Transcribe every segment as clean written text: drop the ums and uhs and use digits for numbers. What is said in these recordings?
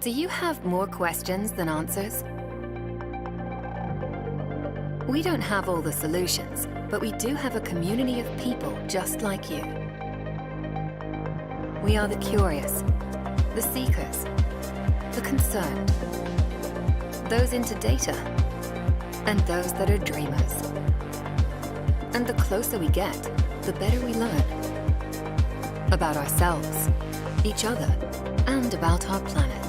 Do you have more questions than answers? We don't have all the solutions, but we do have a community of people just like you. We are the curious, the seekers, the concerned, those into data, and those that are dreamers. And the closer we get, the better we learn. About ourselves, each other, and about our planet.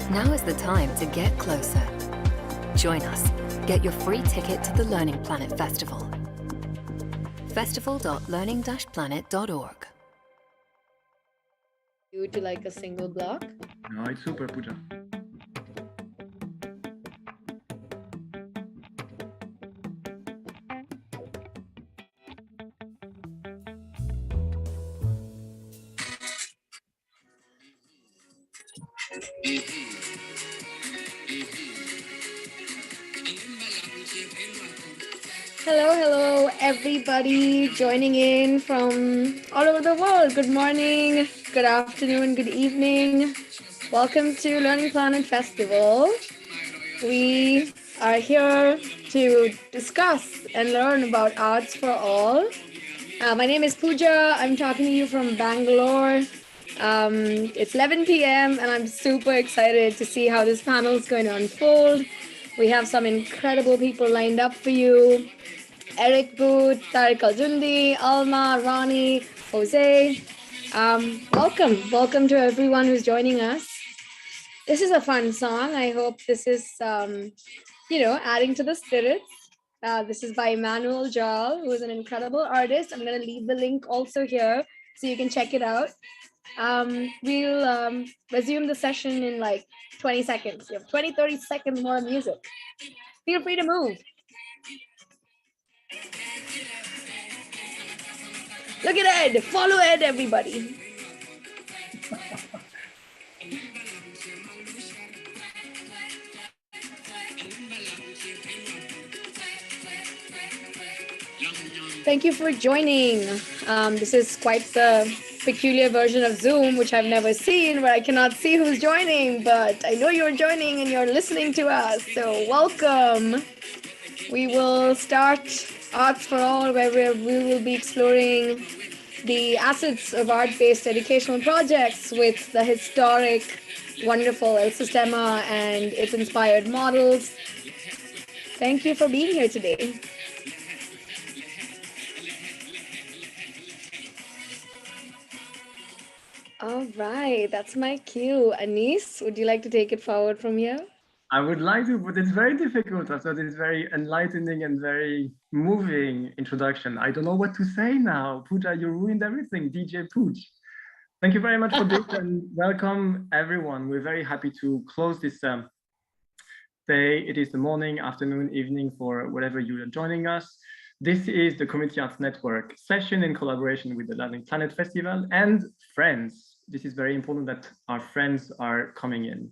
Now is the time to get closer. Join us. Get your free ticket to the Learning Planet Festival. festival.learning-planet.org. You to like a single block? No, it's super, Pooja. Hello, everybody joining in from all over the world. Good morning, good afternoon, good evening. Welcome to Learning Planet Festival. We are here to discuss and learn about arts for all. My name is Pooja. I'm talking to you from Bangalore. It's 11 p.m. and I'm super excited to see how this panel is going to unfold. We have some incredible people lined up for you. Eric Booth, Tariq Hundi, Alma, Ronnie, Jose. Welcome to everyone who's joining us. This is a fun song. I hope this is, adding to the spirits. This is by Emmanuel Jal, who is an incredible artist. I'm going to leave the link also here so you can check it out. We'll resume the session in like 20 seconds. You have 20-30 seconds more music. Feel free to move. Look at Ed. Follow Ed, everybody. Thank you for joining. This is quite the peculiar version of Zoom, which I've never seen, where I cannot see who's joining, but I know you're joining and you're listening to us. So welcome. We will start Arts for All, where we will be exploring the assets of art-based educational projects with the historic, wonderful El Sistema and its inspired models. Thank you for being here today. All right, that's my cue. Anis, would you like to take it forward from here? I would like to, but it's very difficult after this very enlightening and very moving introduction. I don't know what to say now. Pooja, you ruined everything, DJ Pooj. Thank you very much for this and welcome everyone. We're very happy to close this day. It is the morning, afternoon, evening for whatever you are joining us. This is the Community Arts Network session in collaboration with the Learning Planet Festival and friends. This is very important that our friends are coming in.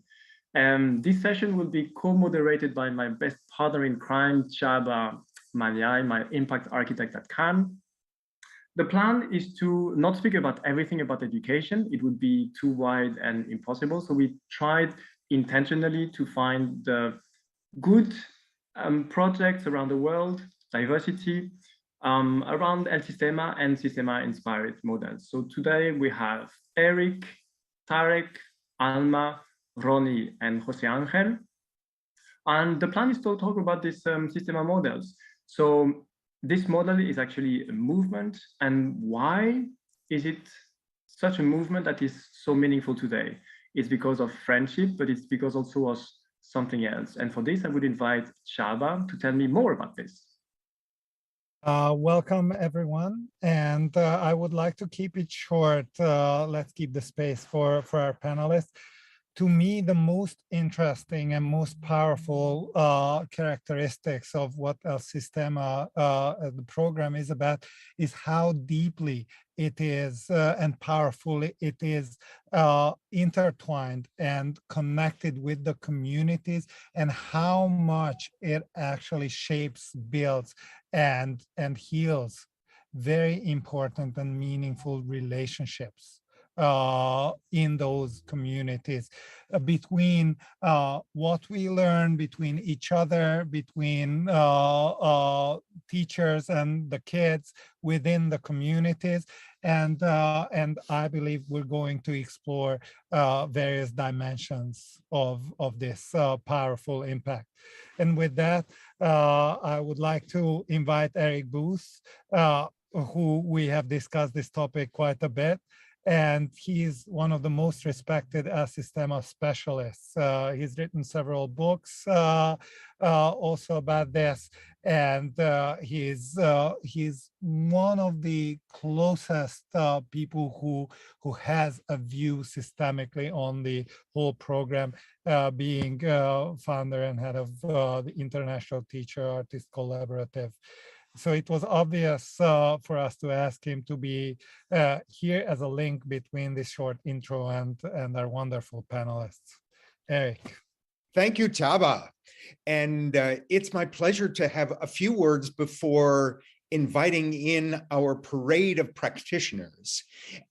This session will be co-moderated by my best partner in crime, Chaba Maliai, my impact architect at Cannes. The plan is to not speak about everything about education. It would be too wide and impossible. So we tried intentionally to find the good projects around the world, diversity, around El Sistema and Sistema inspired models. So today we have Eric, Tariq, Alma, Ronnie, and Jose Angel. And the plan is to talk about these Sistema models. So this model is actually a movement. And why is it such a movement that is so meaningful today? It's because of friendship, but it's because also of something else. And for this, I would invite Chaba to tell me more about this. Welcome, everyone. And I would like to keep it short. Let's keep the space for our panelists. To me, the most interesting and most powerful characteristics of what El Sistema, the program, is about is how deeply it is and powerfully it is intertwined and connected with the communities, and how much it actually shapes, builds, and heals very important and meaningful relationships in those communities, between what we learn between each other, between teachers and the kids within the communities. And I believe we're going to explore various dimensions of this powerful impact. And with that, I would like to invite Eric Booth, who we have discussed this topic quite a bit. And he's one of the most respected El Sistema specialists. He's written several books also about this. And he's one of the closest people who has a view systemically on the whole program, being founder and head of the International Teacher Artist Collaborative. So it was obvious for us to ask him to be here as a link between this short intro and our wonderful panelists. Eric. Thank you, Taba. And it's my pleasure to have a few words before inviting in our parade of practitioners.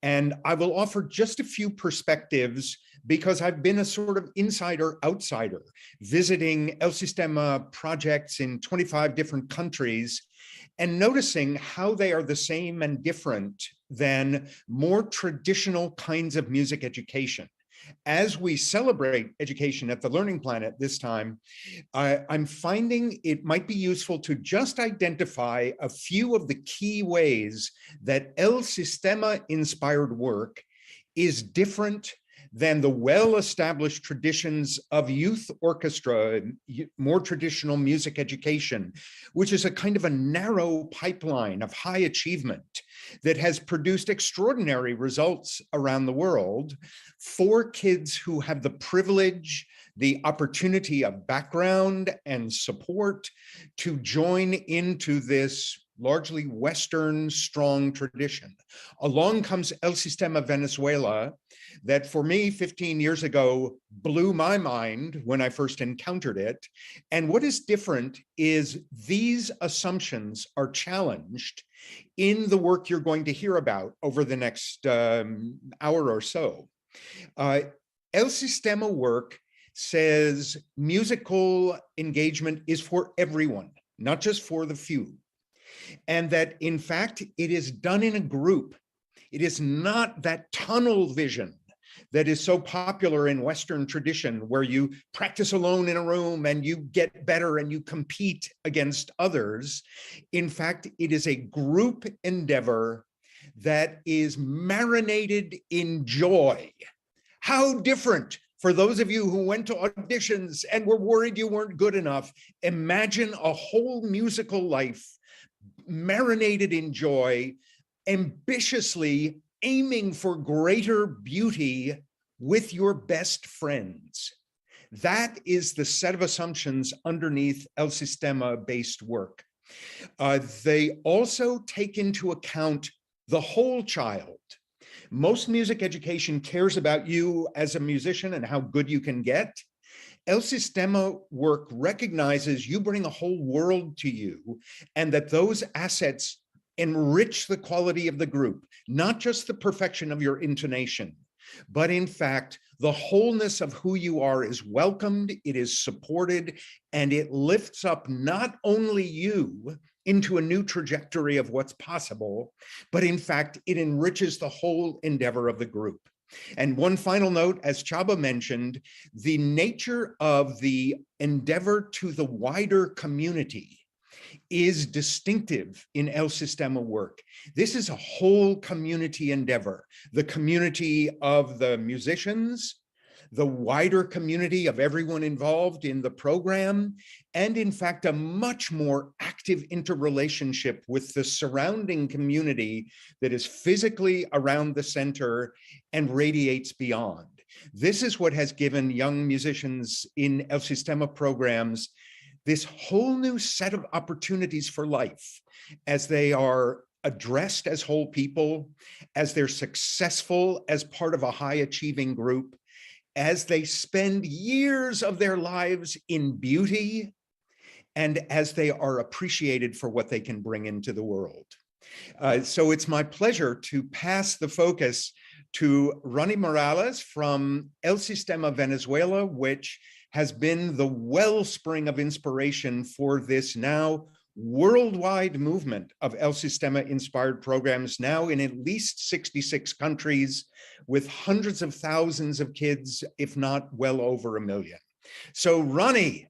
And I will offer just a few perspectives because I've been a sort of insider-outsider, visiting El Sistema projects in 25 different countries and noticing how they are the same and different than more traditional kinds of music education. As we celebrate education at the Learning Planet this time, I'm finding it might be useful to just identify a few of the key ways that El Sistema inspired work is different than the well-established traditions of youth orchestra, more traditional music education, which is a kind of a narrow pipeline of high achievement that has produced extraordinary results around the world for kids who have the privilege, the opportunity of background and support to join into this largely Western strong tradition. Along comes El Sistema Venezuela, that for me 15 years ago blew my mind when I first encountered it. And what is different is these assumptions are challenged in the work you're going to hear about over the next hour or so. El Sistema work says musical engagement is for everyone, not just for the few. And that in fact, it is done in a group. It is not that tunnel vision that is so popular in Western tradition, where you practice alone in a room and you get better and you compete against others. In fact, it is a group endeavor that is marinated in joy. How different for those of you who went to auditions and were worried you weren't good enough. Imagine a whole musical life marinated in joy, ambitiously aiming for greater beauty with your best friends. That is the set of assumptions underneath El Sistema-based work. They also take into account the whole child. Most music education cares about you as a musician and how good you can get. El Sistema work recognizes you bring a whole world to you, and that those assets enrich the quality of the group, not just the perfection of your intonation, but in fact, the wholeness of who you are is welcomed, it is supported, and it lifts up not only you into a new trajectory of what's possible, but in fact, it enriches the whole endeavor of the group. And one final note, as Chaba mentioned, the nature of the endeavor to the wider community is distinctive in El Sistema work. This is a whole community endeavor, the community of the musicians, the wider community of everyone involved in the program, and in fact, a much more active interrelationship with the surrounding community that is physically around the center and radiates beyond. This is what has given young musicians in El Sistema programs this whole new set of opportunities for life as they are addressed as whole people, as they're successful as part of a high achieving group, as they spend years of their lives in beauty, and as they are appreciated for what they can bring into the world. So it's my pleasure to pass the focus to Ronnie Morales from El Sistema Venezuela, which has been the wellspring of inspiration for this now worldwide movement of El Sistema inspired programs, now in at least 66 countries, with hundreds of thousands of kids, if not well over 1 million. So Ronnie.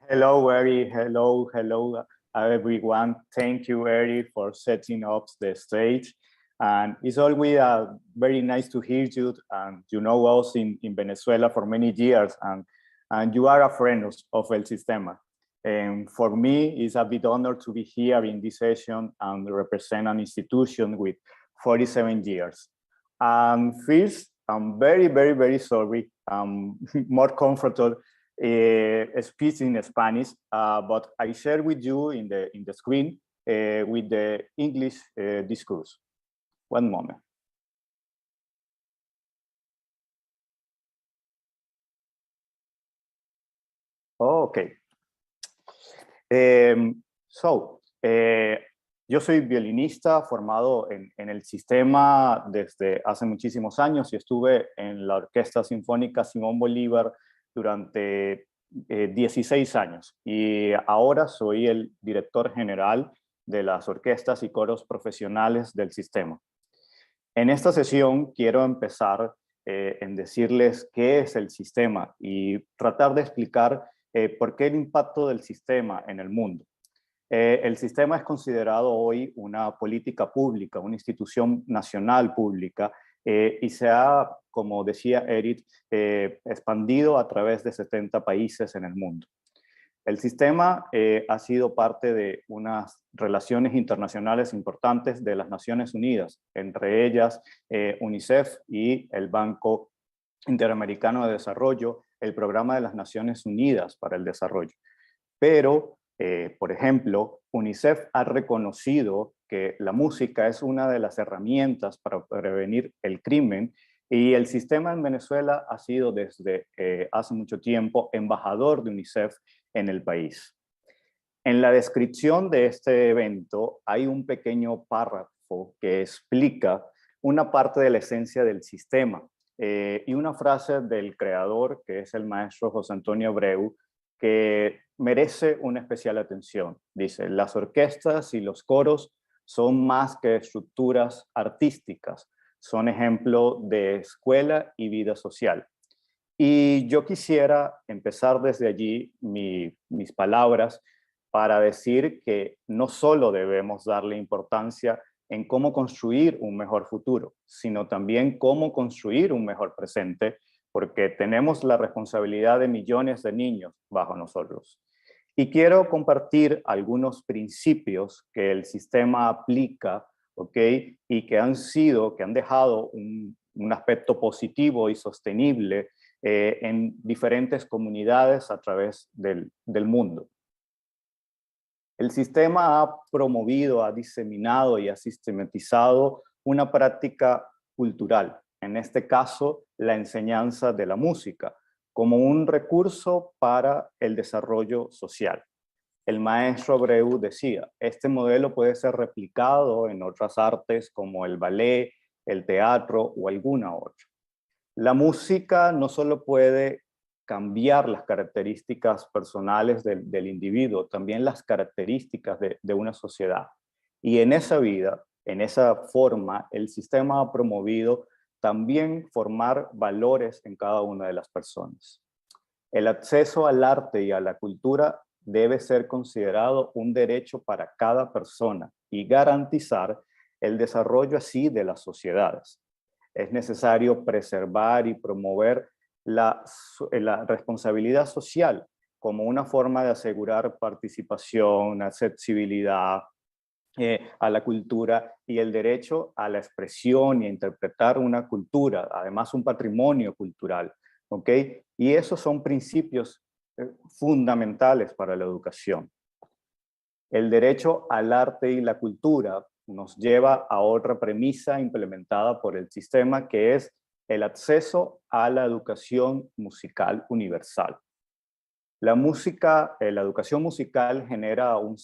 Hello, Eri. Hello, everyone. Thank you, Eri, for setting up the stage. And it's always very nice to hear you. And you know us in Venezuela for many years, and you are a friend of El Sistema. And for me, it's a bit honor to be here in this session and represent an institution with 47 years. First, I'm very, very, very sorry. I'm more comfortable speaking in Spanish, but I share with you in the screen with the English discourse. One moment. Okay. Yo soy violinista formado en el sistema desde hace muchísimos años y estuve en la Orquesta Sinfónica Simón Bolívar durante 16 años y ahora soy el director general de las orquestas y coros profesionales del sistema. En esta sesión quiero empezar en decirles qué es el sistema y tratar de explicar por qué el impacto del sistema en el mundo. El sistema es considerado hoy una política pública, una institución nacional pública y se ha, como decía Eric, expandido a través de 70 países en el mundo. El sistema ha sido parte de unas relaciones internacionales importantes de las Naciones Unidas, entre ellas UNICEF y el Banco Interamericano de Desarrollo, el Programa de las Naciones Unidas para el Desarrollo. Pero, por ejemplo, UNICEF ha reconocido que la música es una de las herramientas para prevenir el crimen y el sistema en Venezuela ha sido desde hace mucho tiempo embajador de UNICEF en el país. En la descripción de este evento hay un pequeño párrafo que explica una parte de la esencia del sistema y una frase del creador, que es el maestro José Antonio Abreu, que merece una especial atención. Dice, las orquestas y los coros son más que estructuras artísticas, son ejemplo de escuela y vida social. Y yo quisiera empezar desde allí mis palabras para decir que no solo debemos darle importancia en cómo construir un mejor futuro, sino también cómo construir un mejor presente, porque tenemos la responsabilidad de millones de niños bajo nosotros. Y quiero compartir algunos principios que el sistema aplica, ¿ok? Y que han dejado un aspecto positivo y sostenible en diferentes comunidades a través del mundo. El sistema ha promovido, ha diseminado y ha sistematizado una práctica cultural, en este caso la enseñanza de la música, como un recurso para el desarrollo social. El maestro Abreu decía, este modelo puede ser replicado en otras artes como el ballet, el teatro o alguna otra. La música no solo puede cambiar las características personales del individuo, también las características de una sociedad. Y en esa vida, en esa forma, el sistema ha promovido también formar valores en cada una de las personas. El acceso al arte y a la cultura debe ser considerado un derecho para cada persona y garantizar el desarrollo así de las sociedades. Es necesario preservar y promover la responsabilidad social como una forma de asegurar participación, accesibilidad a la cultura y el derecho a la expresión y a interpretar una cultura, además un patrimonio cultural, ¿ok? Y esos son principios fundamentales para la educación. El derecho al arte y la cultura nos lleva a otra premisa implementada por el sistema, que es el acceso a la educación musical universal. La educación musical genera un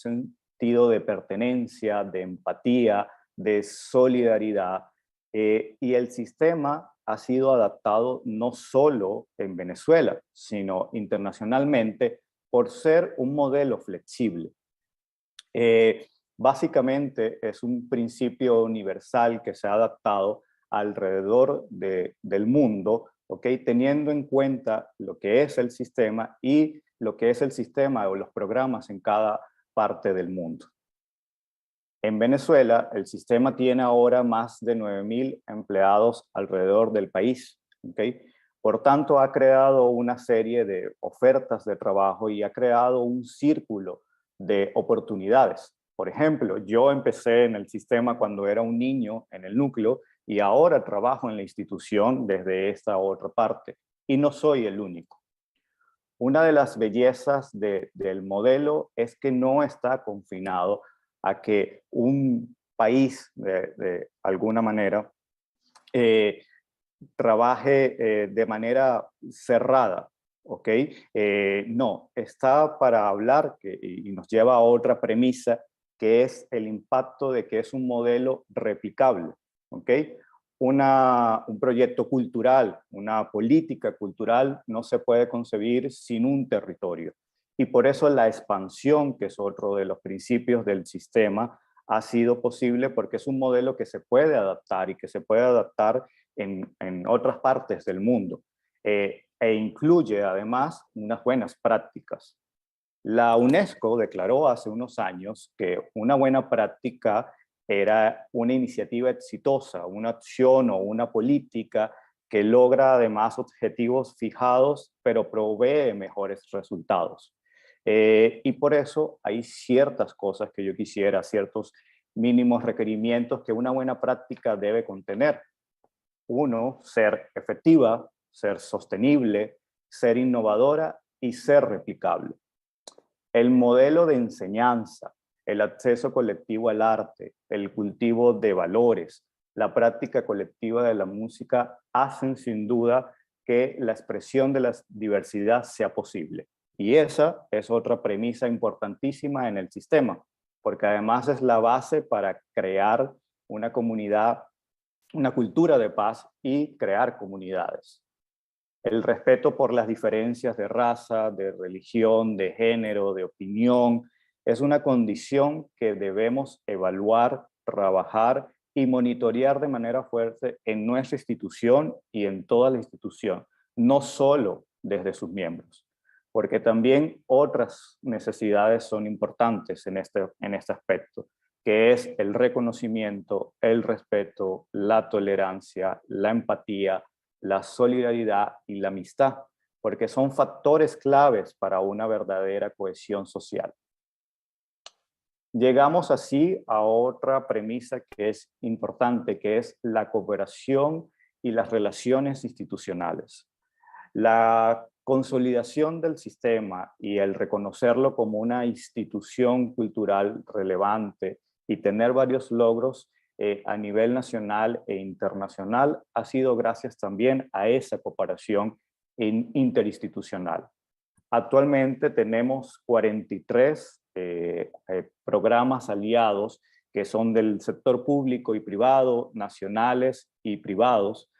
sentido de pertenencia, de empatía, de solidaridad. Y el sistema ha sido adaptado no solo en Venezuela, sino internacionalmente por ser un modelo flexible. Básicamente es un principio universal que se ha adaptado alrededor del mundo, ¿okay? Teniendo en cuenta lo que es el sistema y lo que es el sistema o los programas en cada parte del mundo. En Venezuela, el sistema tiene ahora más de 9.000 empleados alrededor del país, ¿okay? Por tanto, ha creado una serie de ofertas de trabajo y ha creado un círculo de oportunidades. Por ejemplo, yo empecé en el sistema cuando era un niño en el núcleo y ahora trabajo en la institución desde esta otra parte. Y no soy el único. Una de las bellezas del modelo es que no está confinado a que un país, de alguna manera, trabaje de manera cerrada, ¿ok? No, está para hablar, y nos lleva a otra premisa, que es el impacto de que es un modelo replicable, ¿ok? Un proyecto cultural, una política cultural no se puede concebir sin un territorio. Y por eso la expansión, que es otro de los principios del sistema, ha sido posible porque es un modelo que se puede adaptar y que se puede adaptar en otras partes del mundo. E incluye además unas buenas prácticas. La UNESCO declaró hace unos años que una buena práctica era una iniciativa exitosa, una acción o una política que logra además objetivos fijados, pero provee mejores resultados. Y por eso hay ciertas cosas que yo quisiera, ciertos mínimos requerimientos que una buena práctica debe contener. Uno, ser efectiva, ser sostenible, ser innovadora y ser replicable. El modelo de enseñanza, el acceso colectivo al arte, el cultivo de valores, la práctica colectiva de la música hacen sin duda que la expresión de la diversidad sea posible. Y esa es otra premisa importantísima en el sistema, porque además es la base para crear una comunidad, una cultura de paz y crear comunidades. El respeto por las diferencias de raza, de religión, de género, de opinión, es una condición que debemos evaluar, trabajar y monitorear de manera fuerte en nuestra institución y en toda la institución, no solo desde sus miembros, porque también otras necesidades son importantes en este aspecto, que es el reconocimiento, el respeto, la tolerancia, la empatía, la solidaridad y la amistad, porque son factores claves para una verdadera cohesión social. Llegamos así a otra premisa que es importante, que es la cooperación y las relaciones institucionales. La consolidación del sistema y el reconocerlo como una institución cultural relevante y tener varios logros a nivel nacional e internacional ha sido gracias también a esa cooperación interinstitucional. Actualmente tenemos 43 programas aliados que son del sector público y privado, nacionales y privados,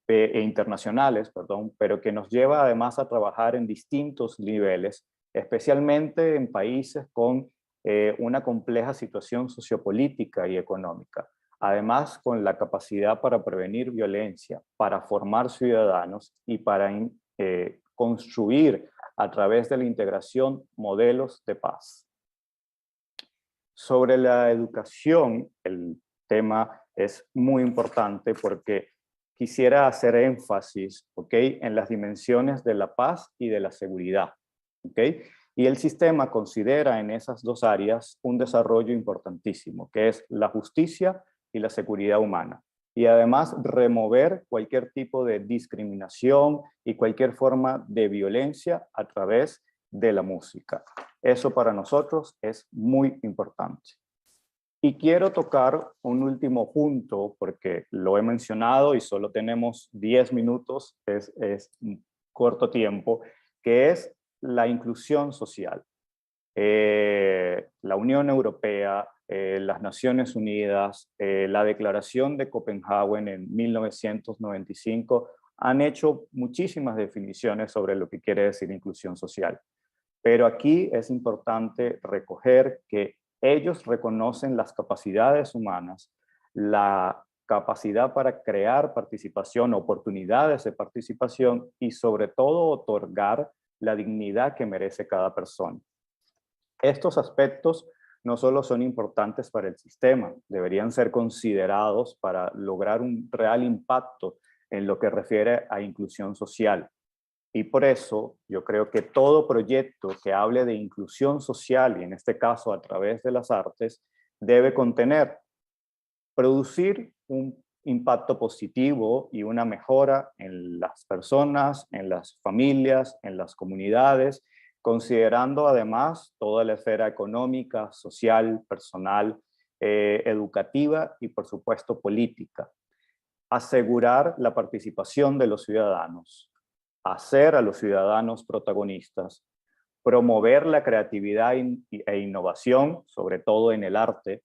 e internacionales, perdón, pero que nos lleva además a trabajar en distintos niveles, especialmente en países con una compleja situación sociopolítica y económica. Además, con la capacidad para prevenir violencia, para formar ciudadanos y para construir a través de la integración modelos de paz. Sobre la educación, el tema es muy importante porque quisiera hacer énfasis, ¿ok?, en las dimensiones de la paz y de la seguridad, ¿ok? Y el sistema considera en esas dos áreas un desarrollo importantísimo, que es la justicia y la seguridad humana. Y además remover cualquier tipo de discriminación y cualquier forma de violencia a través de la música. Eso para nosotros es muy importante. Y quiero tocar un último punto, porque lo he mencionado y solo tenemos 10 minutos, es un corto tiempo, que es la inclusión social. La Unión Europea, las Naciones Unidas, la Declaración de Copenhague en 1995 han hecho muchísimas definiciones sobre lo que quiere decir inclusión social. Pero aquí es importante recoger que ellos reconocen las capacidades humanas, la capacidad para crear participación, oportunidades de participación y sobre todo otorgar la dignidad que merece cada persona. Estos aspectos no solo son importantes para el sistema, deberían ser considerados para lograr un real impacto en lo que refiere a inclusión social. Y por eso yo creo que todo proyecto que hable de inclusión social, y en este caso a través de las artes, debe contener, producir un impacto positivo y una mejora en las personas, en las familias, en las comunidades, considerando además toda la esfera económica, social, personal, educativa y por supuesto política. Asegurar la participación de los ciudadanos, hacer a los ciudadanos protagonistas, promover la creatividad e innovación, sobre todo en el arte,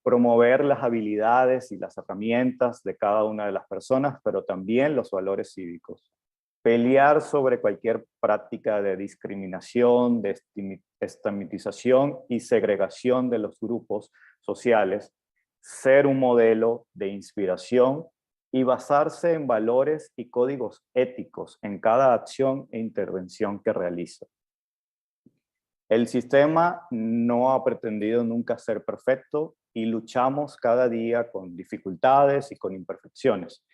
promover las habilidades y las herramientas de cada una de las personas, pero también los valores cívicos. Pelear sobre cualquier práctica de discriminación, de estigmatización y segregación de los grupos sociales, ser un modelo de inspiración y basarse en valores y códigos éticos en cada acción e intervención que realiza. El sistema no ha pretendido nunca ser perfecto y luchamos cada día con dificultades y con imperfecciones,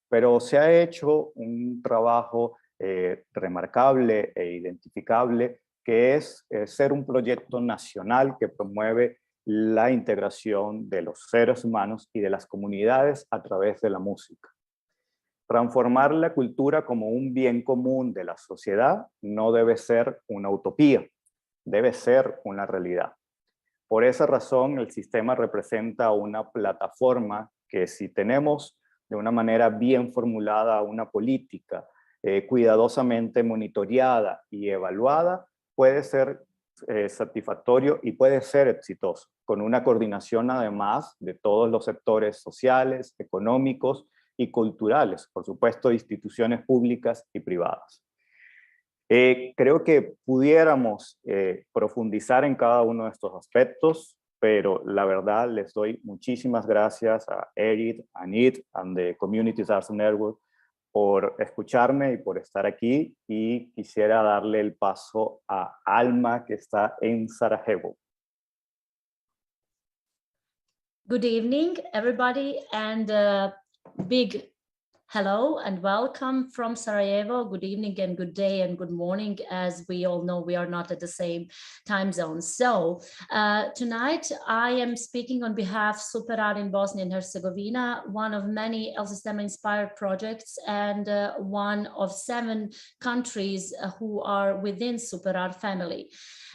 pero se ha hecho un trabajo remarcable e identificable que es ser un proyecto nacional que promueve la integración de los seres humanos y de las comunidades a través de la música. Transformar la cultura como un bien común de la sociedad no debe ser una utopía, debe ser una realidad. Por esa razón, el sistema representa una plataforma que si tenemos de una manera bien formulada una política, cuidadosamente monitoreada y evaluada, puede ser satisfactorio y puede ser exitoso, con una coordinación además de todos los sectores sociales, económicos y culturales, por supuesto, instituciones públicas y privadas. Creo que pudiéramos profundizar en cada uno de estos aspectos, pero la verdad les doy muchísimas gracias a Eric, a NIT, and the Communities Arts Network por escucharme y por estar aquí, y quisiera darle el paso a Alma, que está en Sarajevo. Good evening, everybody, and big hello and welcome from Sarajevo. Good evening and good day and good morning. As we all know, we are not at the same time zone. So tonight I am speaking on behalf of Superar in Bosnia and Herzegovina, one of many El Sistema inspired projects and one of 7 countries who are within Superar family.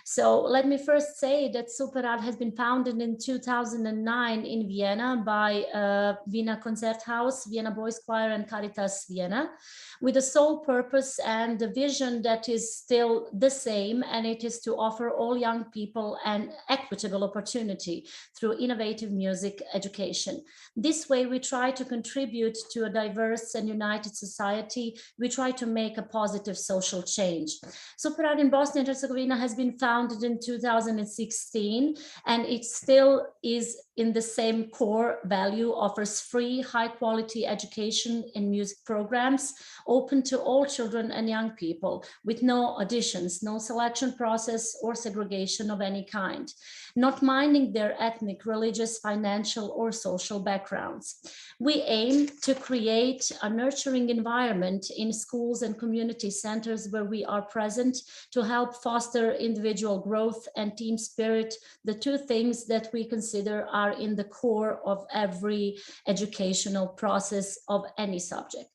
So let me first say that Superar has been founded in 2009 in Vienna by Vienna Concerthaus, Vienna Boys Choir and Caritas Vienna, with the sole purpose and the vision that is still the same, and it is to offer all young people an equitable opportunity through innovative music education. This way we try to contribute to a diverse and united society. We try to make a positive social change. Superar in Bosnia and Herzegovina has been founded in 2016, and it still is in the same core value, offers free, high-quality education in music programs, open to all children and young people, with no auditions, no selection process or segregation of any kind, not minding their ethnic, religious, financial, or social backgrounds. We aim to create a nurturing environment in schools and community centers where we are present to help foster individual growth and team spirit, the 2 things that we consider are in the core of every educational process of any subject.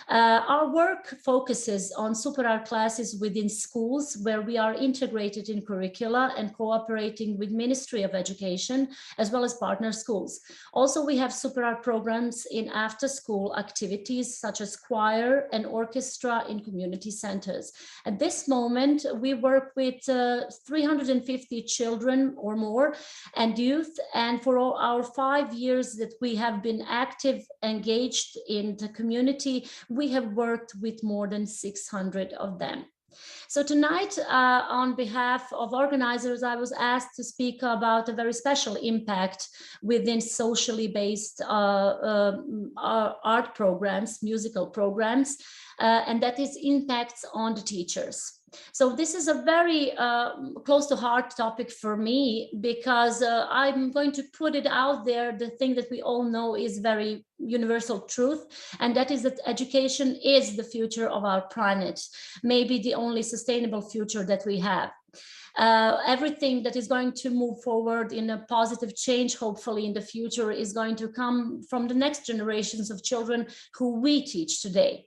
Our work focuses on super art classes within schools where we are integrated in curricula and cooperating with Ministry of Education as well as partner schools. Also, we have super art programs in after-school activities such as choir and orchestra in community centers. At this moment, we work with 350 children or more and youth, and for all our 5 years that we have been active, engaged in the community, we have worked with more than 600 of them. So tonight, on behalf of organizers, I was asked to speak about a very special impact within socially based art programs, musical programs, and that is impacts on the teachers. So this is a very close to heart topic for me, because I'm going to put it out there, the thing that we all know is very universal truth, and that is that education is the future of our planet, maybe the only sustainable future that we have. Everything that is going to move forward in a positive change, hopefully in the future, is going to come from the next generations of children who we teach today.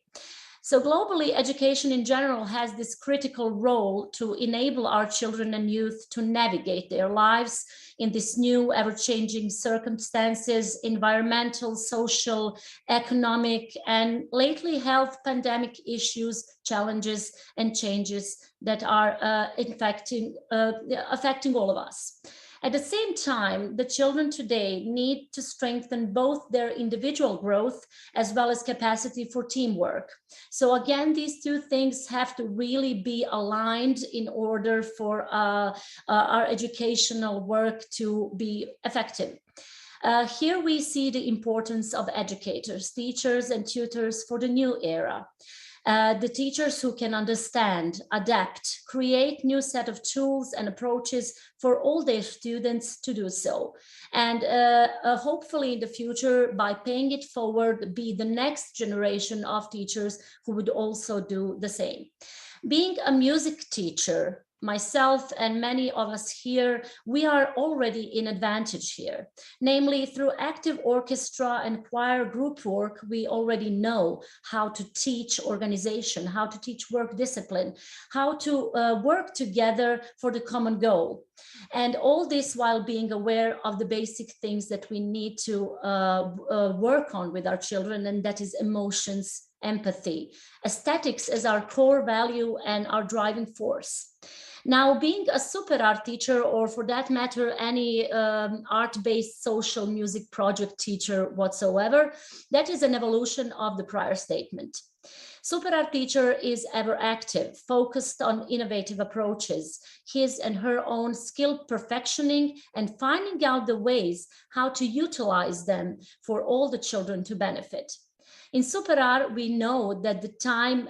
So globally, education in general has this critical role to enable our children and youth to navigate their lives in this new, ever-changing circumstances, environmental, social, economic, and lately health pandemic issues, challenges, and changes that are affecting all of us. At the same time, the children today need to strengthen both their individual growth as well as capacity for teamwork. So again, these two things have to really be aligned in order for our educational work to be effective. Here we see the importance of educators, teachers, and tutors for the new era. The teachers who can understand, adapt, create new set of tools and approaches for all their students to do so. And hopefully in the future, by paying it forward, be the next generation of teachers who would also do the same. Being a music teacher, myself and many of us here, we are already in advantage here. Namely, through active orchestra and choir group work, we already know how to teach organization, how to teach work discipline, how to work together for the common goal. And all this while being aware of the basic things that we need to work on with our children, and that is emotions, empathy, aesthetics as our core value and our driving force. Now, being a super art teacher, or for that matter, any art-based social music project teacher whatsoever, that is an evolution of the prior statement. Super art teacher is ever active, focused on innovative approaches, his and her own skill perfectioning and finding out the ways how to utilize them for all the children to benefit. In super art, we know that the time,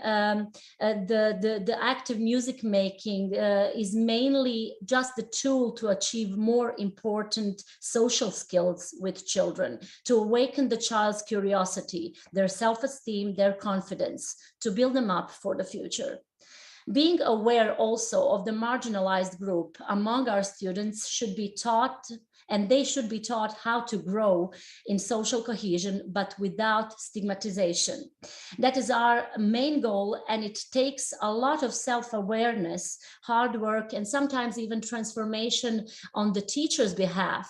the active music making is mainly just the tool to achieve more important social skills with children, to awaken the child's curiosity, their self-esteem, their confidence, to build them up for the future. Being aware also of the marginalized group among our students should be taught, and they should be taught how to grow in social cohesion, but without stigmatization. That is our main goal, and it takes a lot of self-awareness, hard work, and sometimes even transformation on the teacher's behalf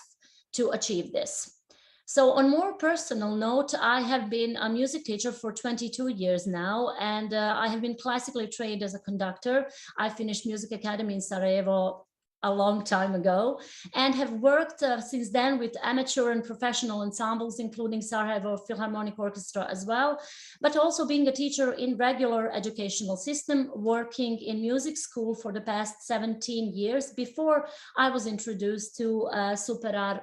to achieve this. So on more personal note, I have been a music teacher for 22 years now, and I have been classically trained as a conductor. I finished Music Academy in Sarajevo a long time ago, and have worked since then with amateur and professional ensembles, including Sarajevo Philharmonic Orchestra as well, but also being a teacher in regular educational system, working in music school for the past 17 years before I was introduced to super art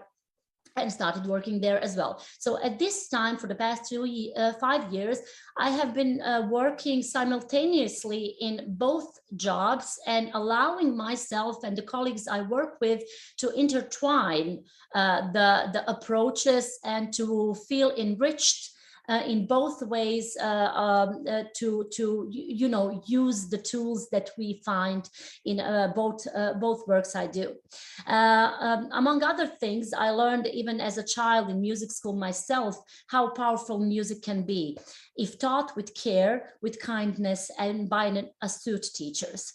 and started working there as well. So at this time, for the past 5 years, I have been working simultaneously in both jobs and allowing myself and the colleagues I work with to intertwine the approaches and to feel enriched in both ways to use the tools that we find in both works I do. Among other things, I learned even as a child in music school myself how powerful music can be if taught with care, with kindness, and by astute teachers.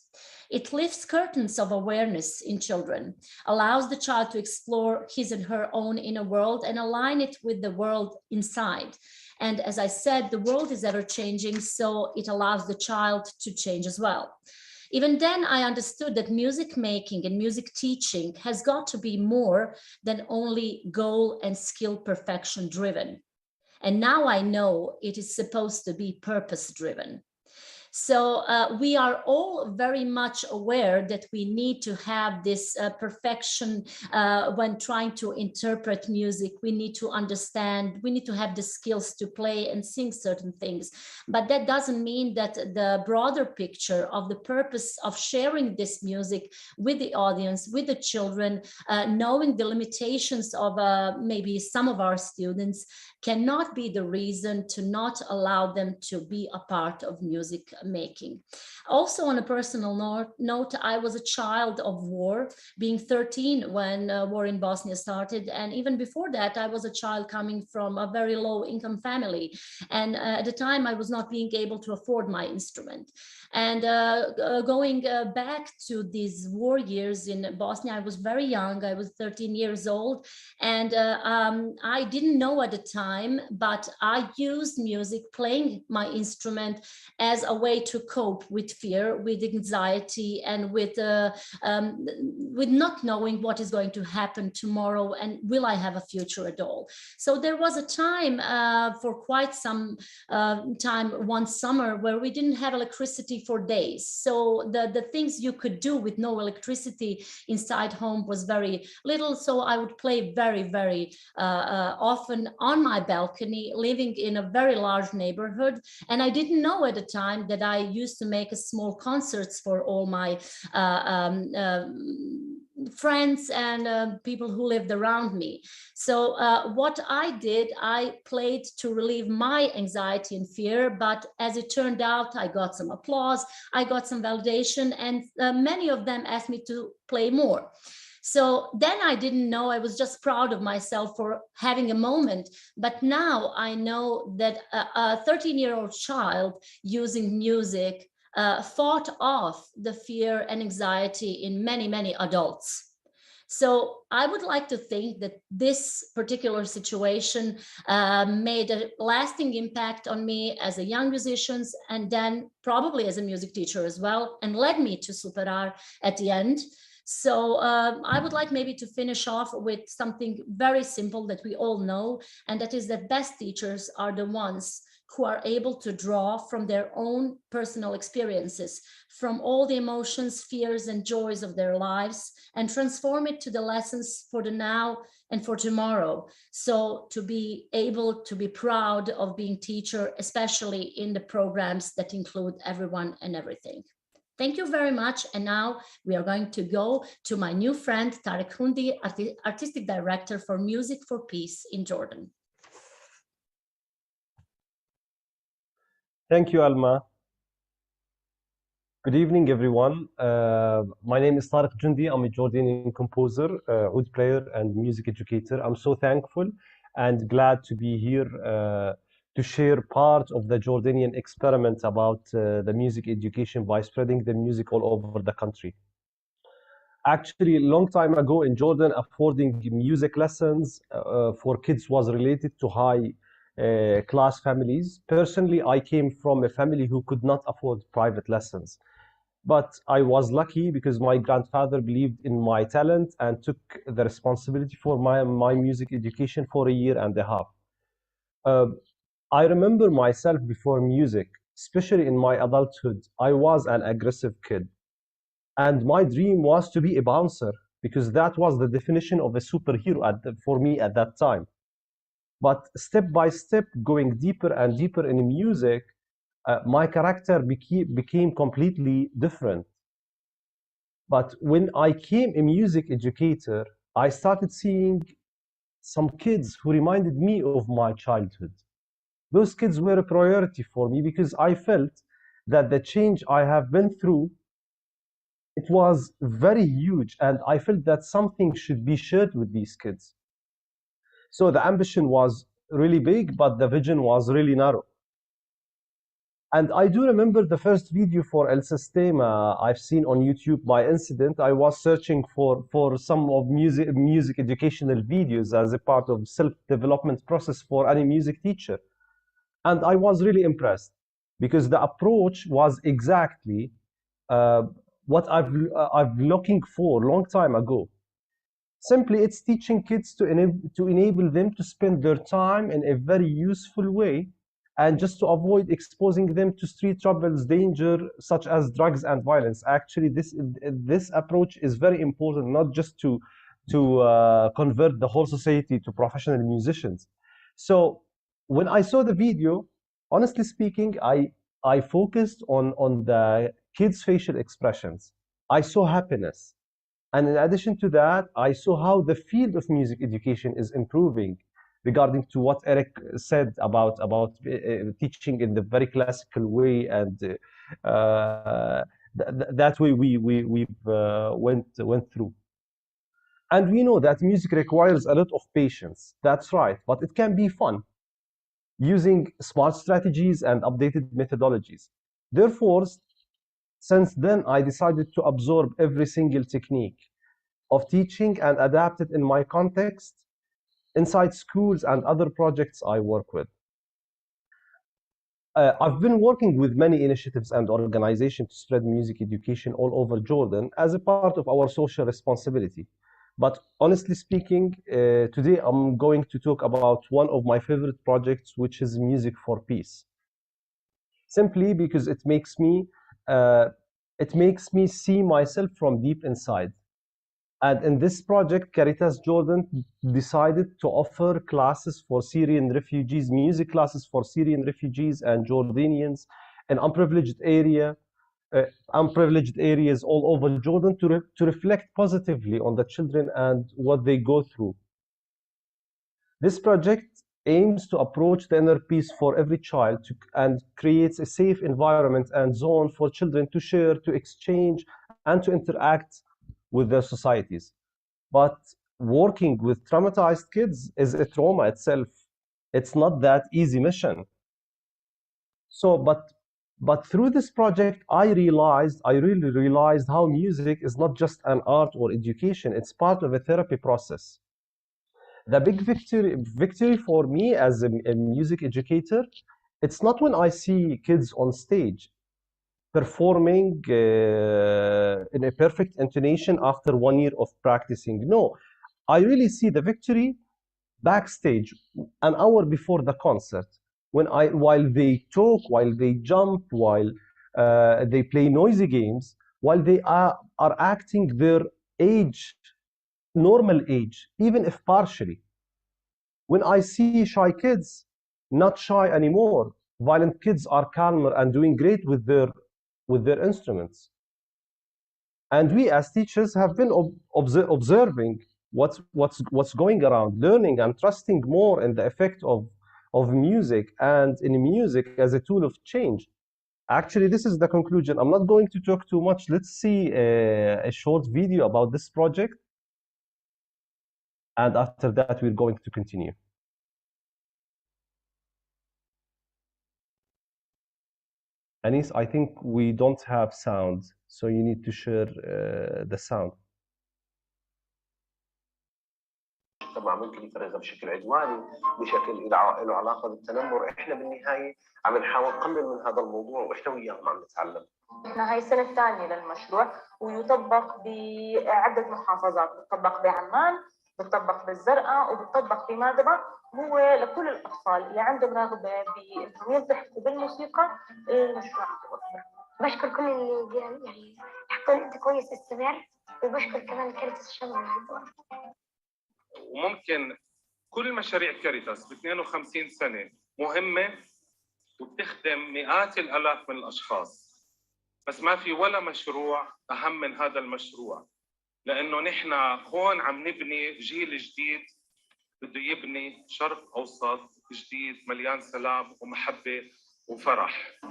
It lifts curtains of awareness in children, allows the child to explore his and her own inner world and align it with the world inside. And as I said, the world is ever changing, so it allows the child to change as well. Even then, I understood that music making and music teaching has got to be more than only goal and skill perfection driven. And now I know it is supposed to be purpose driven. So we are all very much aware that we need to have this perfection when trying to interpret music. We need to understand, we need to have the skills to play and sing certain things. But that doesn't mean that the broader picture of the purpose of sharing this music with the audience, with the children, knowing the limitations of maybe some of our students, cannot be the reason to not allow them to be a part of music making. Also, on a personal note, I was a child of war, being 13 when war in Bosnia started. And even before that, I was a child coming from a very low income family. And at the time, I was not being able to afford my instrument. And going back to these war years in Bosnia, I was very young. I was 13 years old. And I didn't know at the time, but I used music, playing my instrument, as a way to cope with fear, with anxiety, and with not knowing what is going to happen tomorrow and will I have a future at all. So there was a time for quite some time, one summer, where we didn't have electricity for days. So the things you could do with no electricity inside home was very little. So I would play very, very often on my balcony, living in a very large neighborhood. And I didn't know at the time that I used to make small concerts for all my friends and people who lived around me. So what I did, I played to relieve my anxiety and fear, but as it turned out, I got some applause, I got some validation, and many of them asked me to play more. So then I didn't know, I was just proud of myself for having a moment. But now I know that a 13-year-old child using music fought off the fear and anxiety in many, many adults. So I would like to think that this particular situation made a lasting impact on me as a young musician, and then probably as a music teacher as well, and led me to Super R at the end. So I would like maybe to finish off with something very simple that we all know, and that is that best teachers are the ones who are able to draw from their own personal experiences, from all the emotions, fears, and joys of their lives, and transform it to the lessons for the now and for tomorrow. So to be able to be proud of being teacher, especially in the programs that include everyone and everything. Thank you very much. And now we are going to go to my new friend, Tariq Hundi, Artistic Director for Music for Peace in Jordan. Thank you, Alma. Good evening, everyone. My name is Tariq Jundi. I'm a Jordanian composer, oud player, and music educator. I'm so thankful and glad to be here to share part of the Jordanian experiment about the music education by spreading the music all over the country. Actually, a long time ago in Jordan, affording music lessons for kids was related to high class families. Personally, I came from a family who could not afford private lessons. But I was lucky because my grandfather believed in my talent and took the responsibility for my music education for a year and a half. I remember myself before music, especially in my adulthood. I was an aggressive kid. And my dream was to be a bouncer because that was the definition of a superhero for me at that time. But step by step, going deeper and deeper in music, my character became completely different. But when I became a music educator, I started seeing some kids who reminded me of my childhood. those kids were a priority for me because I felt that the change I have been through, it was very huge, and I felt that something should be shared with these kids. So the ambition was really big, but the vision was really narrow. And I do remember the first video for El Sistema I've seen on YouTube by incident. I was searching for some of music educational videos as a part of self-development process for any music teacher. And I was really impressed because the approach was exactly what I've looking for a long time ago. Simply, it's teaching kids to enable them to spend their time in a very useful way, and just to avoid exposing them to street troubles, danger such as drugs and violence. Actually, this approach is very important, not just to convert the whole society to professional musicians. So when I saw the video, honestly speaking, I focused on the kids' facial expressions. I saw happiness. And in addition to that, I saw how the field of music education is improving regarding to what Eric said about teaching in the very classical way, and that way we've went through. And we know that music requires a lot of patience. That's right, but it can be fun using smart strategies and updated methodologies. Therefore, since then, I decided to absorb every single technique of teaching and adapt it in my context inside schools and other projects I work with. I've been working with many initiatives and organizations to spread music education all over Jordan as a part of our social responsibility. But honestly speaking, today I'm going to talk about one of my favorite projects, which is Music for Peace. Simply because it makes me see myself from deep inside. And in this project, Caritas Jordan decided to offer classes for Syrian refugees, music classes for Syrian refugees and Jordanians in unprivileged areas all over Jordan to reflect positively on the children and what they go through. This project aims to approach the inner peace for every child and creates a safe environment and zone for children to share, to exchange, and to interact with their societies. But working with traumatized kids is a trauma itself. It's not that easy mission. So, but through this project, I really realized how music is not just an art or education, it's part of a therapy process. The big victory for me as a music educator, it's not when I see kids on stage performing in a perfect intonation after 1 year of practicing. No, I really see the victory backstage, an hour before the concert, while they talk, while they jump, while they play noisy games, while they are acting their age, normal age, even if partially. When I see shy kids, not shy anymore, violent kids are calmer and doing great with their instruments. And we as teachers have been observing what's going around, learning and trusting more in the effect of music and in music as a tool of change. Actually, this is the conclusion. I'm not going to talk too much. Let's see a short video about this project. And after that, we're going to continue. Anis, I think we don't have sound, so you need to share the sound. طبعا ممكن يفرزها بشكل عدواني، بشكل له علاقه بالتنمر. احنا بالنهايه عم نحاول نقلل من هذا الموضوع، واحنا وياهم عم نتعلم. احنا هاي السنه الثانيه للمشروع، ويطبق بعده محافظات، بتطبق بعمان، بتطبق بالزرقاء، وبتطبق بمادبه. هو لكل الاطفال اللي عندهم رغبه بانهم يلتحقوا بالموسيقى المشروع متوفر. بشكر كل اللي يعني حكوا انت كويس استمر، وبشكر كمان كاريتاس الشغل. وممكن كل مشاريع كاريتاس ب 52 سنة مهمة وبتخدم مئات الآلاف من الأشخاص، بس ما في ولا مشروع أهم من هذا المشروع، لأنه نحن هون عم نبني جيل جديد بده يبني شرق أوسط جديد مليان سلام ومحبة وفرح.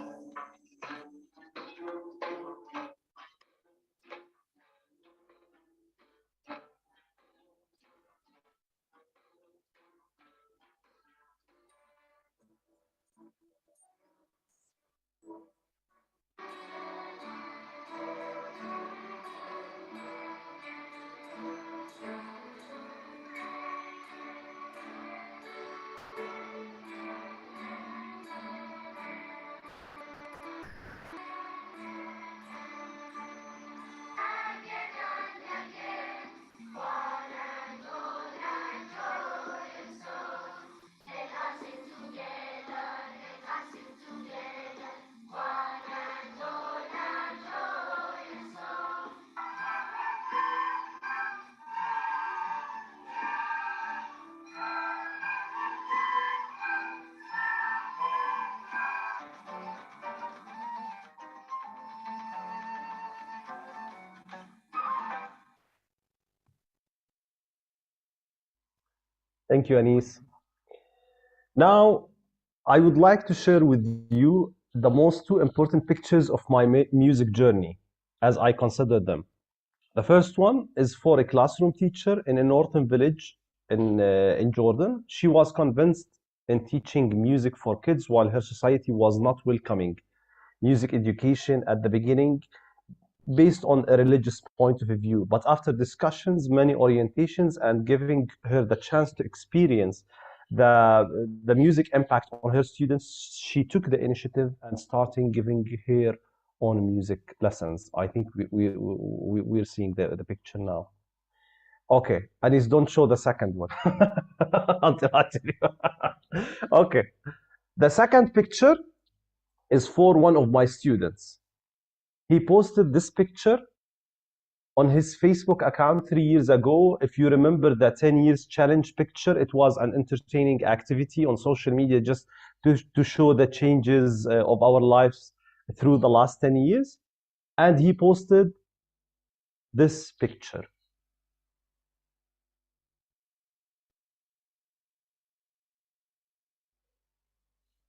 Thank you, Anis. Now, I would like to share with you the most two important pictures of my music journey, as I consider them. The first one is for a classroom teacher in a northern village in Jordan. She was convinced in teaching music for kids while her society was not welcoming music education at the beginning based on a religious point of view. But after discussions, many orientations, and giving her the chance to experience the music impact on her students, she took the initiative and starting giving her own music lessons. I think we're seeing the picture now. Okay, Anis, don't show the second one until I tell you. Okay, the second picture is for one of my students. He posted this picture on his Facebook account 3 years ago. If you remember the 10 years challenge picture, it was an entertaining activity on social media just to show the changes of our lives through the last 10 years. And he posted this picture.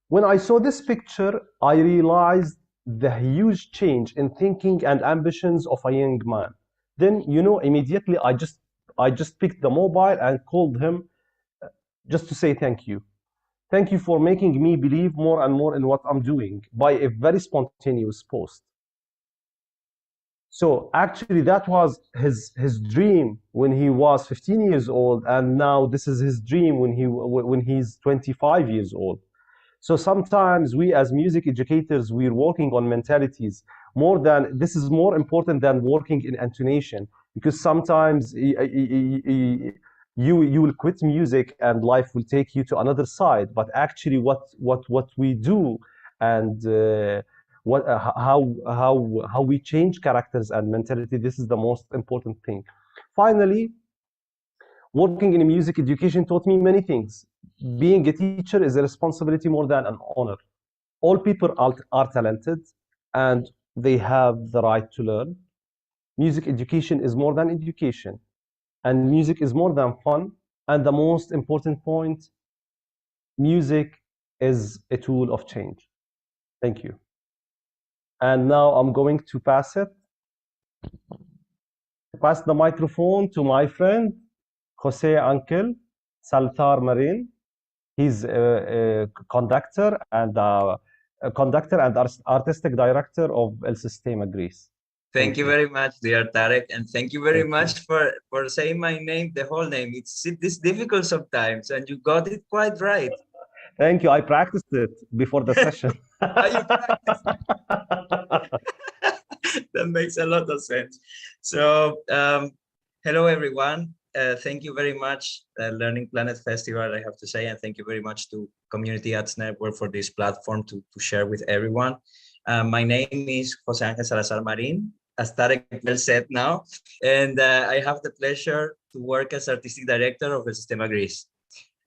When I saw this picture, I realized the huge change in thinking and ambitions of a young man. Then, immediately I just picked the mobile and called him just to say thank you. Thank you for making me believe more and more in what I'm doing by a very spontaneous post. So actually that was his dream when he was 15 years old, and now this is his dream when he's 25 years old. So sometimes we as music educators, we're working on mentalities this is more important than working in intonation, because sometimes you will quit music and life will take you to another side. But actually what we do and how we change characters and mentality, this is the most important thing. Finally, working in music education taught me many things. Being a teacher is a responsibility more than an honor. All people are talented and they have the right to learn. Music education is more than education, and music is more than fun. And the most important point, music is a tool of change. Thank you. And now I'm going to pass the microphone to my friend, Jose Uncle Saltar Marin. He's a conductor and artistic director of El Sistema Greece. Thank you very much, dear Tariq, and thank you very much for saying my name, the whole name. It's difficult sometimes, and you got it quite right. Thank you. I practiced it before the session. You practiced. That makes a lot of sense. So, hello everyone. Thank you very much, Learning Planet Festival, I have to say, and thank you very much to Community Arts Network for this platform to share with everyone. My name is Jose Ángel Salazar Marin, as Tariq well said now, and I have the pleasure to work as Artistic Director of El Sistema Greece.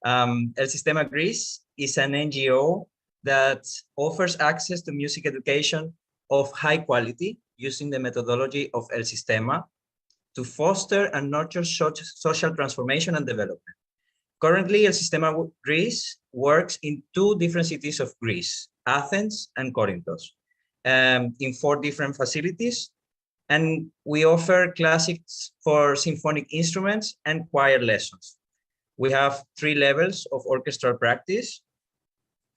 El Sistema Greece is an NGO that offers access to music education of high quality using the methodology of El Sistema to foster and nurture social transformation and development. Currently, El Sistema Greece works in 2 different cities of Greece, Athens and Corinthos, in 4 different facilities. And we offer classics for symphonic instruments and choir lessons. We have 3 levels of orchestral practice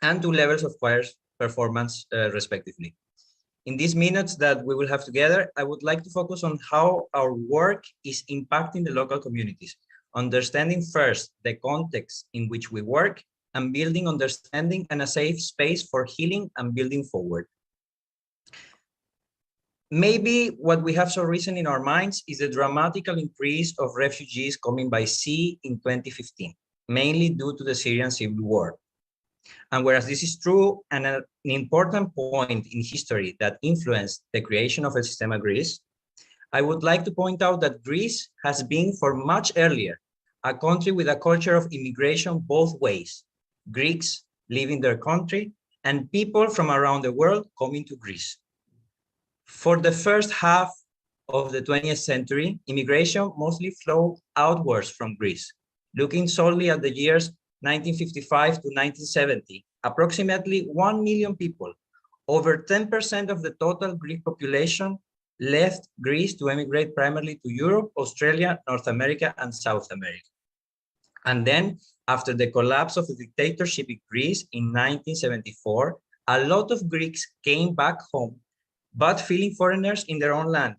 and 2 levels of choir performance, respectively. In these minutes that we will have together, I would like to focus on how our work is impacting the local communities, understanding first the context in which we work and building understanding and a safe space for healing and building forward. Maybe what we have so recent in our minds is the dramatical increase of refugees coming by sea in 2015, mainly due to the Syrian civil war. And whereas this is true and an important point in history that influenced the creation of El Sistema Greece, I would like to point out that Greece has been for much earlier a country with a culture of immigration both ways, Greeks leaving their country and people from around the world coming to Greece. For the first half of the 20th century, immigration mostly flowed outwards from Greece. Looking solely at the years 1955 to 1970, approximately 1 million people, over 10% of the total Greek population, left Greece to emigrate primarily to Europe, Australia, North America, and South America. And then, after the collapse of the dictatorship in Greece in 1974, a lot of Greeks came back home, but feeling foreigners in their own land.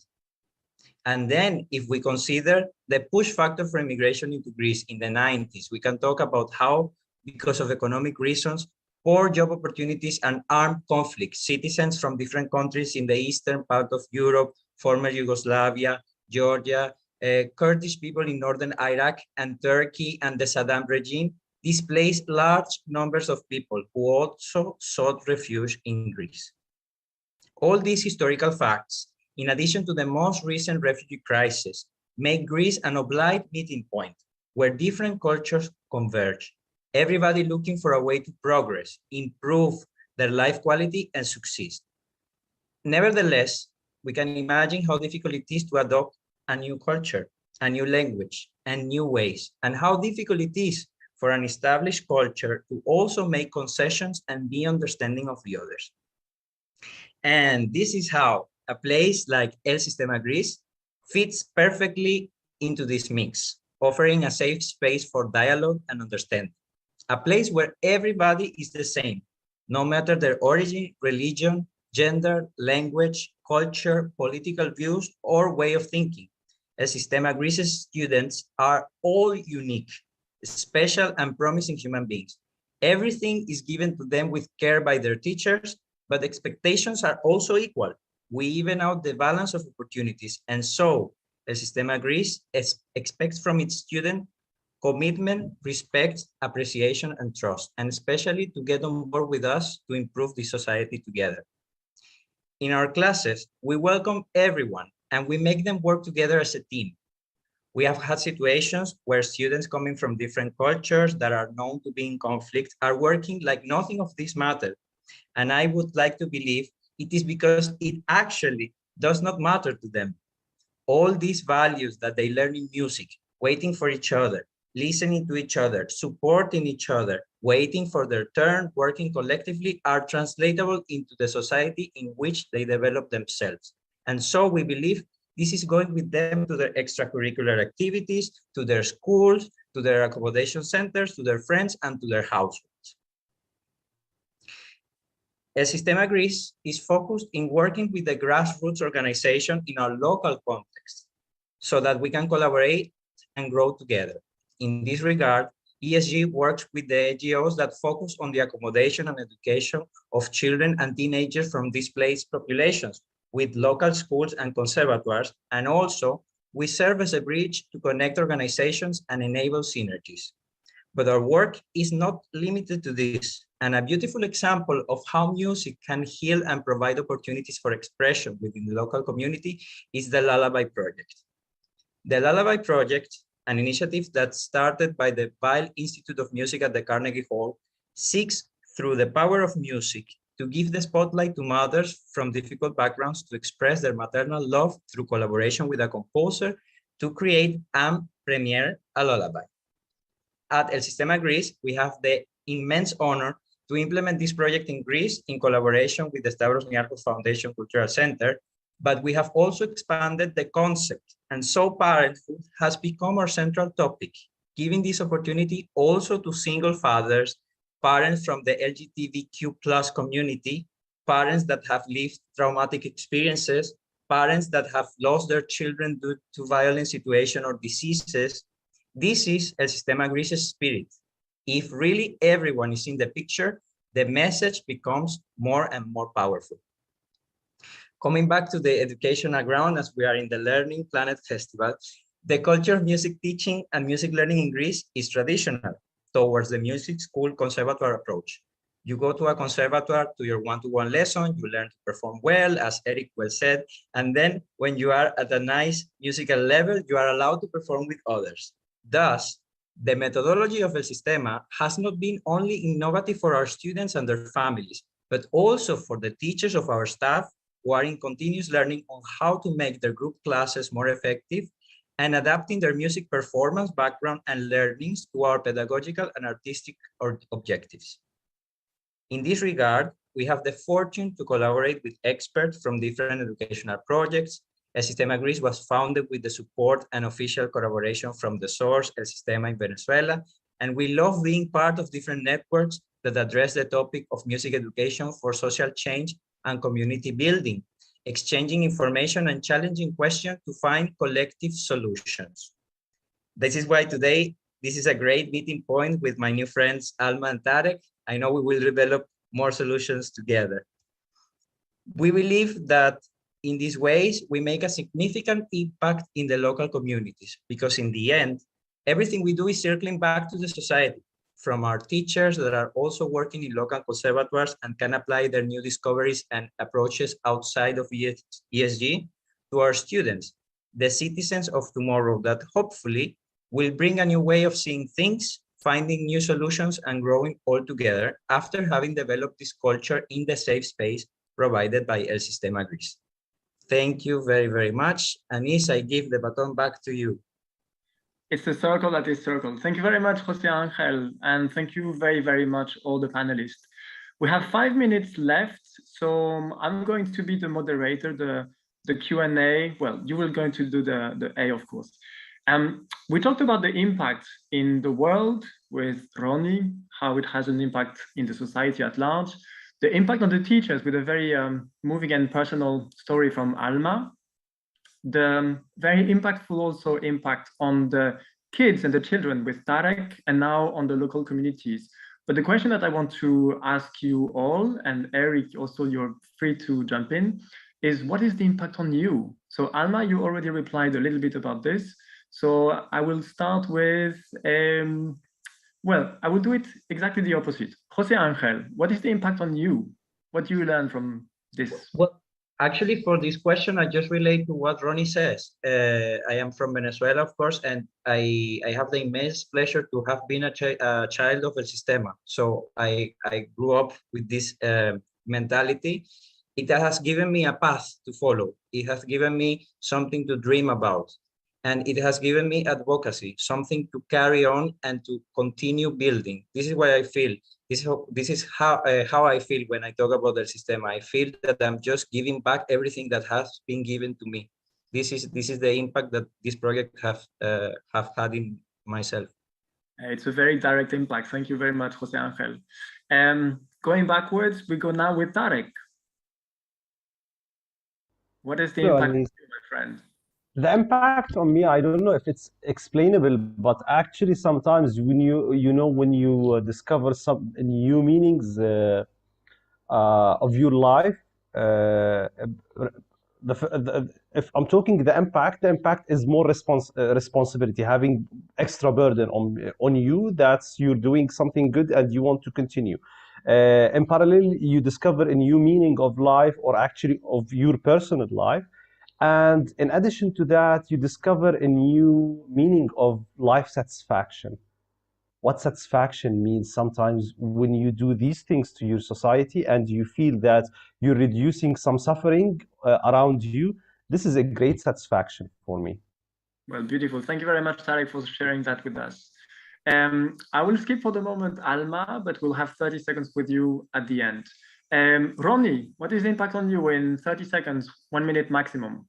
And then if we consider the push factor for immigration into Greece in the 90s, we can talk about how, because of economic reasons, poor job opportunities and armed conflicts, citizens from different countries in the eastern part of Europe, former Yugoslavia, Georgia, Kurdish people in northern Iraq and Turkey and the Saddam regime displaced large numbers of people who also sought refuge in Greece. All these historical facts, in addition to the most recent refugee crisis, make Greece an obliged meeting point where different cultures converge, everybody looking for a way to progress, improve their life quality, and succeed. Nevertheless, we can imagine how difficult it is to adopt a new culture, a new language, and new ways, and how difficult it is for an established culture to also make concessions and be understanding of the others. And this is how a place like El Sistema Greece fits perfectly into this mix, offering a safe space for dialogue and understanding. A place where everybody is the same, no matter their origin, religion, gender, language, culture, political views, or way of thinking. El Sistema Greece's students are all unique, special, and promising human beings. Everything is given to them with care by their teachers, but expectations are also equal. We even out the balance of opportunities. And so El Sistema Greece expects from its student commitment, respect, appreciation, and trust, and especially to get on board with us to improve the society together. In our classes, we welcome everyone and we make them work together as a team. We have had situations where students coming from different cultures that are known to be in conflict are working like nothing of this matter. And I would like to believe it is because it actually does not matter to them. All these values that they learn in music, waiting for each other, listening to each other, supporting each other, waiting for their turn, working collectively, are translatable into the society in which they develop themselves. And so we believe this is going with them to their extracurricular activities, to their schools, to their accommodation centers, to their friends, and to their households. El Sistema Greece is focused in working with the grassroots organization in our local context so that we can collaborate and grow together. In this regard, ESG works with the NGOs that focus on the accommodation and education of children and teenagers from displaced populations with local schools and conservatoires, and also we serve as a bridge to connect organizations and enable synergies. But our work is not limited to this, and a beautiful example of how music can heal and provide opportunities for expression within the local community is the Lullaby Project. The Lullaby Project, an initiative that started by the Weill Institute of Music at the Carnegie Hall, seeks, through the power of music, to give the spotlight to mothers from difficult backgrounds to express their maternal love through collaboration with a composer to create and premiere a lullaby. At El Sistema Greece, we have the immense honor to implement this project in Greece in collaboration with the Stavros Niarchos Foundation Cultural Center, but we have also expanded the concept, and so parenthood has become our central topic, giving this opportunity also to single fathers, parents from the LGBTQ+ community, parents that have lived traumatic experiences, parents that have lost their children due to violent situation or diseases. This is El Sistema Greece's spirit. If really everyone is in the picture, the message becomes more and more powerful. Coming back to the educational ground, as we are in the Learning Planet Festival, the culture of music teaching and music learning in Greece is traditional towards the music school conservatoire approach. You go to a conservatoire to your one-to-one lesson, you learn to perform well, as Eric well said, and then when you are at a nice musical level, you are allowed to perform with others. Thus, the methodology of El Sistema has not been only innovative for our students and their families, but also for the teachers of our staff who are in continuous learning on how to make their group classes more effective and adapting their music performance background and learnings to our pedagogical and artistic objectives. In this regard, we have the fortune to collaborate with experts from different educational projects. El Sistema Greece was founded with the support and official collaboration from the source, El Sistema in Venezuela, and we love being part of different networks that address the topic of music education for social change and community building, exchanging information and challenging questions to find collective solutions. This is why today, this is a great meeting point with my new friends, Alma and Tariq. I know we will develop more solutions together. We believe that in these ways, we make a significant impact in the local communities, because in the end, everything we do is circling back to the society, from our teachers that are also working in local conservatoires and can apply their new discoveries and approaches outside of ESG, to our students, the citizens of tomorrow that hopefully will bring a new way of seeing things, finding new solutions and growing all together after having developed this culture in the safe space provided by El Sistema Greece. Thank you very, very much. Anis, I give the baton back to you. It's a circle that is circled. Thank you very much, Jose Angel, and thank you very, very much, all the panelists. We have 5 minutes left, so I'm going to be the moderator, the Q&A. Well, you will going to do the A, of course. We talked about the impact in the world with Ronnie, how it has an impact in the society at large, the impact on the teachers with a very moving and personal story from Alma, the very impactful also impact on the kids and the children with Tariq, and now on the local communities. But the question that I want to ask you all, and Eric, also you're free to jump in, is what is the impact on you? So Alma, you already replied a little bit about this. So I will start with, well, I will do it exactly the opposite. Jose Angel, what is the impact on you? What do you learn from this? Well, actually, for this question, I just relate to what Ronnie says. I am from Venezuela, of course, and I have the immense pleasure to have been a child of El Sistema. So I grew up with this mentality. It has given me a path to follow. It has given me something to dream about. And it has given me advocacy, something to carry on and to continue building. This is what I feel. This is how I feel when I talk about El Sistema. I feel that I'm just giving back everything that has been given to me. This is the impact that this project have had in myself. It's a very direct impact. Thank you very much, Jose Angel. Going backwards, we go now with Tariq. What is the impact on you, my friend? The impact on me, I don't know if it's explainable, but actually sometimes when you discover some new meanings of your life, if I'm talking the impact is more responsibility, having extra burden on you, that's you're doing something good and you want to continue. In parallel, you discover a new meaning of life, or actually of your personal life. And in addition to that, you discover a new meaning of life satisfaction. What satisfaction means sometimes when you do these things to your society and you feel that you're reducing some suffering around you. This is a great satisfaction for me. Well, beautiful. Thank you very much, Tariq, for sharing that with us. I will skip for the moment Alma, but we'll have 30 seconds with you at the end. Ronnie, what is the impact on you in 30 seconds, 1 minute maximum?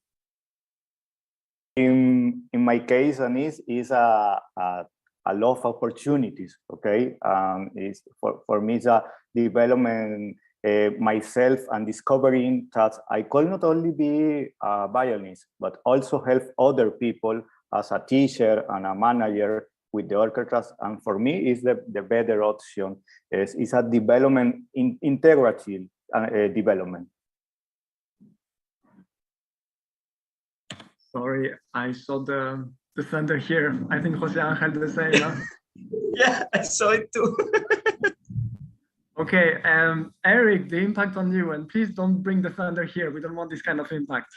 In my case, Anis, is a lot of opportunities. Okay, is for me, it's a development myself and discovering that I could not only be a violinist, but also help other people as a teacher and a manager with the orchestras. And for me, is the better option. Is a development, integrative development. Sorry, I saw the thunder here. I think Jose Angel the same. Huh? Yeah, I saw it too. Okay, Eric, the impact on you, and please don't bring the thunder here. We don't want this kind of impact.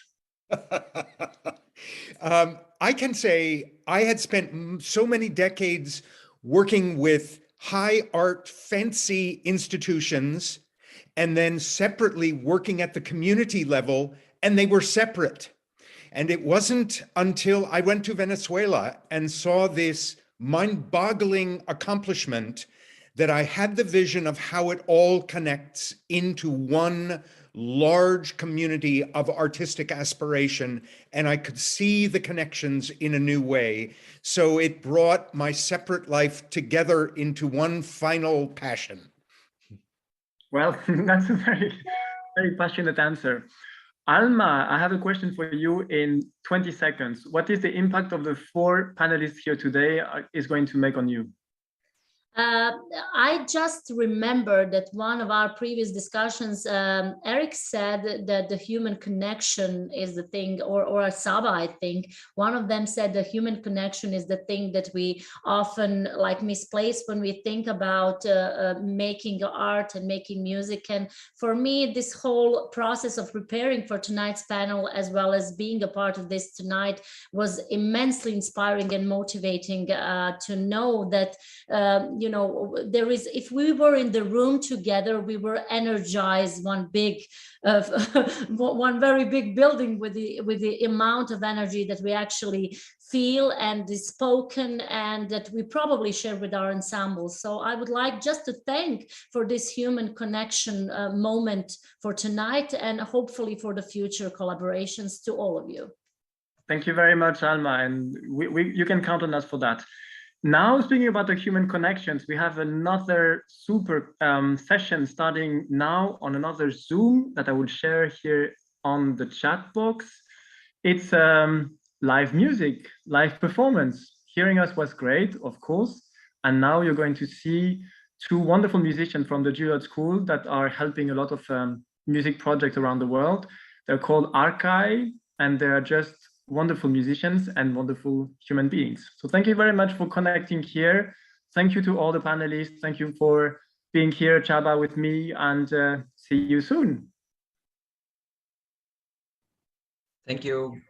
I can say I had spent so many decades working with high art, fancy institutions, and then separately working at the community level, and they were separate. And it wasn't until I went to Venezuela and saw this mind-boggling accomplishment that I had the vision of how it all connects into one large community of artistic aspiration, and I could see the connections in a new way. So it brought my separate life together into one final passion. Well, that's a very, very passionate answer. Alma, I have a question for you in 20 seconds. What is the impact of the 4 panelists here today is going to make on you? I just remember that one of our previous discussions, Eric said that the human connection is the thing, or Saba, I think, one of them said the human connection is the thing that we often like misplace when we think about making art and making music. And for me, this whole process of preparing for tonight's panel, as well as being a part of this tonight, was immensely inspiring and motivating to know that you know, there is, if we were in the room together, we were energized, one very big building with the amount of energy that we actually feel and is spoken, and that we probably share with our ensembles. So I would like just to thank for this human connection moment for tonight, and hopefully for the future collaborations to all of you. Thank you very much, Alma, and you can count on us for that. Now, speaking about the human connections, we have another super session starting now on another Zoom that I will share here on the chat box. It's live music, live performance. Hearing us was great, of course. And now you're going to see 2 wonderful musicians from the Juilliard School that are helping a lot of music projects around the world. They're called Archive, and they're just wonderful musicians and wonderful human beings. So thank you very much for connecting here. Thank you to all the panelists. Thank you for being here, Chaba, with me, and see you soon. Thank you.